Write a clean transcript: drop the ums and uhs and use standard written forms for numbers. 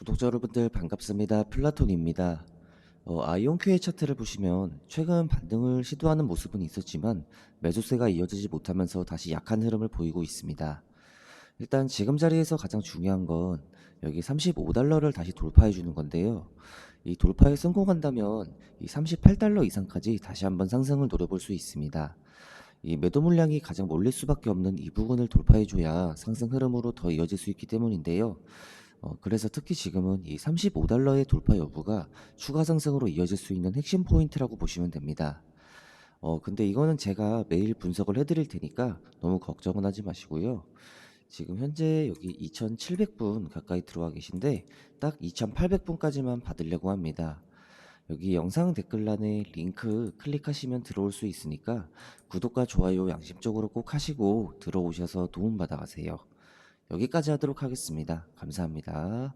구독자 여러분들 반갑습니다. 플라톤입니다. 아이온큐의 차트를 보시면 최근 반등을 시도하는 모습은 있었지만 매수세가 이어지지 못하면서 다시 약한 흐름을 보이고 있습니다. 일단 지금 자리에서 가장 중요한 건 여기 35달러를 다시 돌파해 주는 건데요. 이 돌파에 성공한다면 이 38달러 이상까지 다시 한번 상승을 노려볼 수 있습니다. 이 매도 물량이 가장 몰릴 수밖에 없는 이 부분을 돌파해 줘야 상승 흐름으로 더 이어질 수 있기 때문인데요. 그래서 특히 지금은 이 35달러의 돌파 여부가 추가 상승으로 이어질 수 있는 핵심 포인트라고 보시면 됩니다. 근데 이거는 제가 매일 분석을 해드릴 테니까 너무 걱정은 하지 마시고요. 지금 현재 여기 2700분 가까이 들어와 계신데 딱 2800분까지만 받으려고 합니다. 여기 영상 댓글란에 링크 클릭하시면 들어올 수 있으니까 구독과 좋아요 양심적으로 꼭 하시고 들어오셔서 도움받아 가세요. 여기까지 하도록 하겠습니다. 감사합니다.